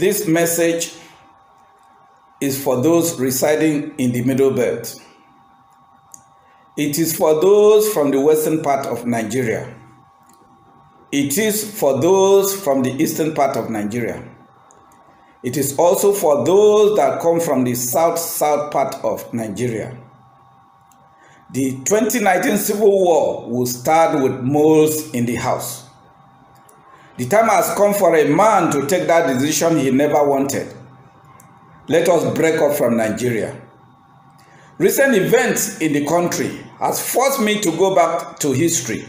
This message is for those residing in the Middle Belt. It is for those from the western part of Nigeria. It is for those from the eastern part of Nigeria. It is also for those that come from the south part of Nigeria. The 2019 Civil War will start with moles in the house. The time has come for a man to take that decision he never wanted. Let us break up from Nigeria. Recent events in the country has forced me to go back to history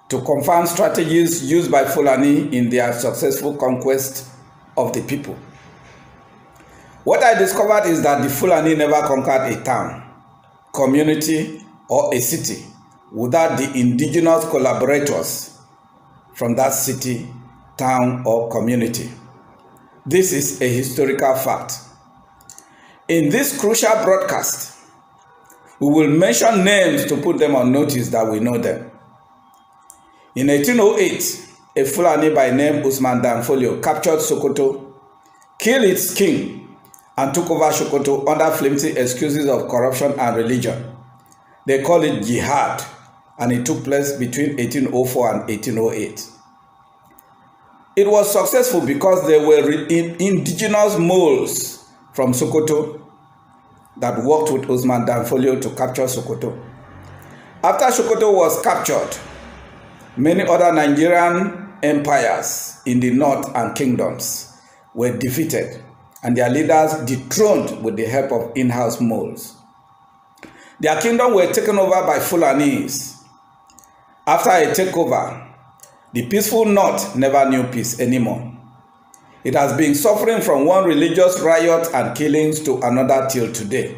to confirm strategies used by Fulani in their successful conquest of the people. What I discovered is that the Fulani never conquered a town, community, or a city without the indigenous collaborators from that city, town, or community. This is a historical fact. In this crucial broadcast, we will mention names to put them on notice that we know them. In 1808, a Fulani by name Usman Dan Folio captured Sokoto, killed its king, and took over Sokoto under flimsy excuses of corruption and religion. They call it jihad, and it took place between 1804 and 1808. It was successful because there were indigenous moles from Sokoto that worked with Usman Dan Folio to capture Sokoto. After Sokoto was captured, many other Nigerian empires in the north and kingdoms were defeated and their leaders dethroned with the help of in-house moles. Their kingdom were taken over by Fulanis. After a takeover, the peaceful north never knew peace anymore. It has been suffering from one religious riot and killings to another till today.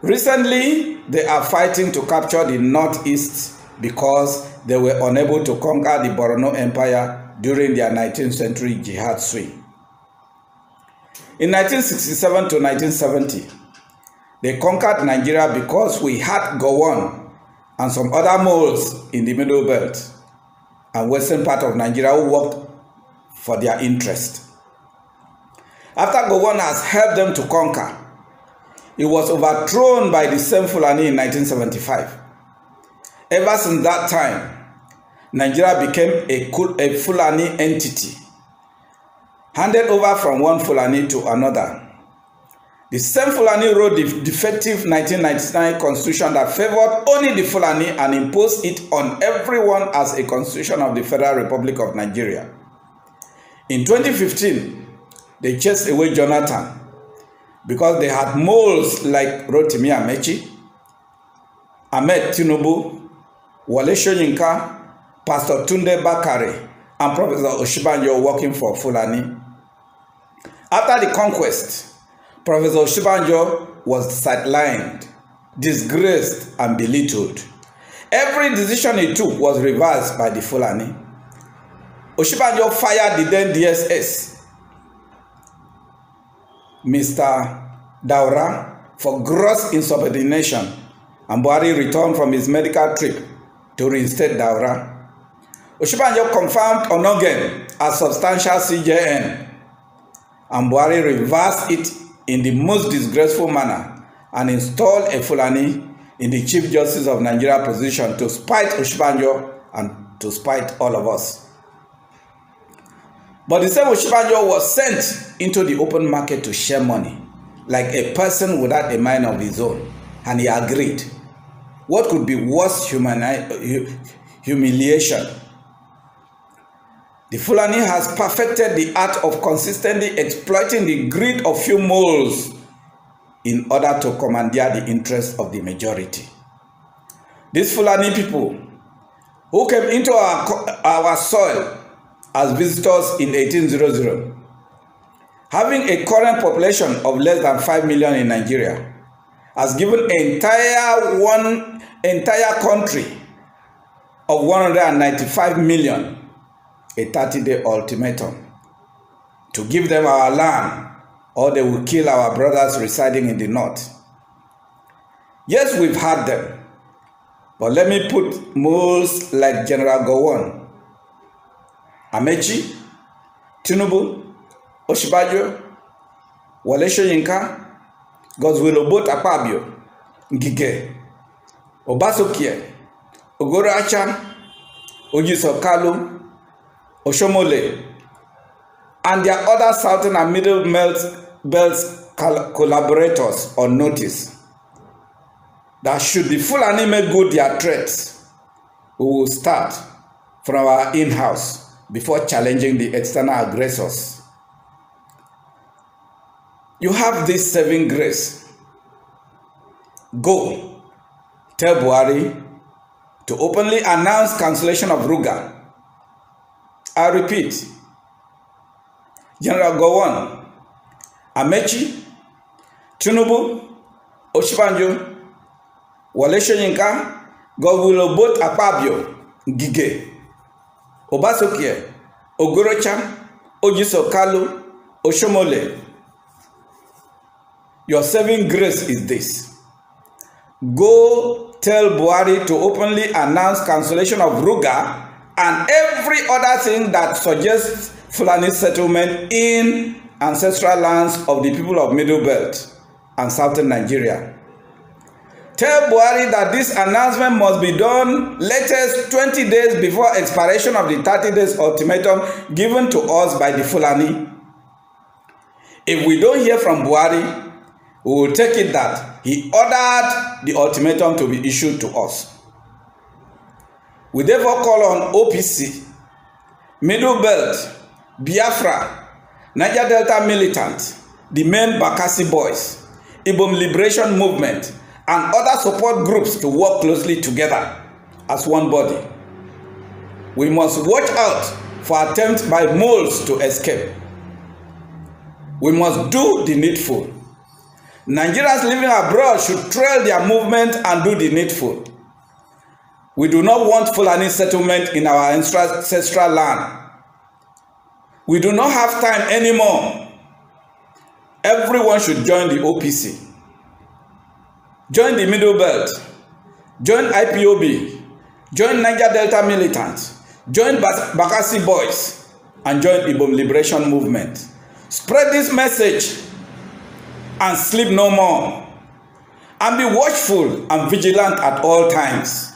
Recently, they are fighting to capture the northeast because they were unable to conquer the Borno Empire during their 19th century jihad swing. In 1967 to 1970, they conquered Nigeria because we had Gowon and some other moles in the Middle Belt and western part of Nigeria who worked for their interest. After Gowon has helped them to conquer, it was overthrown by the same Fulani in 1975. Ever since that time, Nigeria became a Fulani entity, handed over from one Fulani to another. The same Fulani wrote the defective 1999 constitution that favored only the Fulani and imposed it on everyone as a constitution of the Federal Republic of Nigeria. In 2015, they chased away Jonathan because they had moles like Rotimi Amechi, Ahmed Tinubu, Wale Soyinka, Pastor Tunde Bakare, and Professor Osinbajo working for Fulani. After the conquest, Professor Osinbajo was sidelined, disgraced, and belittled. Every decision he took was reversed by the Fulani. Osinbajo fired the then DSS, Mr. Daura, for gross insubordination, and Buhari returned from his medical trip to reinstate Daura. Osinbajo confirmed Onogen as substantial CJN, and Buhari reversed it in the most disgraceful manner and installed a Fulani in the Chief Justice of Nigeria position to spite Osinbajo and to spite all of us. But the same Osinbajo was sent into the open market to share money, like a person without a mind of his own, and he agreed. What could be worse humiliation? The Fulani has perfected the art of consistently exploiting the greed of few moles in order to commandeer the interests of the majority. These Fulani people who came into our soil as visitors in 1800, having a current population of less than 5 million in Nigeria, has given entire country of 195 million a 30-day ultimatum to give them our land or they will kill our brothers residing in the north. Yes, we've had them, but let me put moles like General Gowon, Amechi, Tinubu, Osinbajo, Wole Soyinka, Godswill Obot Akpabio, Ngige, Obasokie, Ogoroacha, Ojiso Kalu, Oshomole, and their other Southern and Middle Belt collaborators on notice that should the Fulani make good their threats, we will start from our in-house before challenging the external aggressors. You have this saving grace. Go, tell Buhari to openly announce cancellation of Ruga. I repeat, General Gowon, Amechi, Tinubu, Osinbajo, Wole Soyinka, Godswill Obot Akpabio, Ngige, Obasokie, Ogorocha, Ojiso Kalu, Oshomole. Your saving grace is this. Go tell Buhari to openly announce cancellation of Ruga and every other thing that suggests Fulani settlement in ancestral lands of the people of Middle Belt and Southern Nigeria. Tell Buhari that this announcement must be done latest 20 days before expiration of the 30 days ultimatum given to us by the Fulani. If we don't hear from Buhari, we will take it that he ordered the ultimatum to be issued to us. We therefore call on OPC, Middle Belt, Biafra, Niger Delta Militant, the main Bakassi Boys, Ibom Liberation Movement, and other support groups to work closely together as one body. We must watch out for attempts by moles to escape. We must do the needful. Nigerians living abroad should trail their movement and do the needful. We do not want Fulani settlement in our ancestral land. We do not have time anymore. Everyone should join the OPC. Join the Middle Belt. Join IPOB. Join Niger Delta Militant. Join Bakassi Boys. And join Ibom Liberation Movement. Spread this message and sleep no more. And be watchful and vigilant at all times.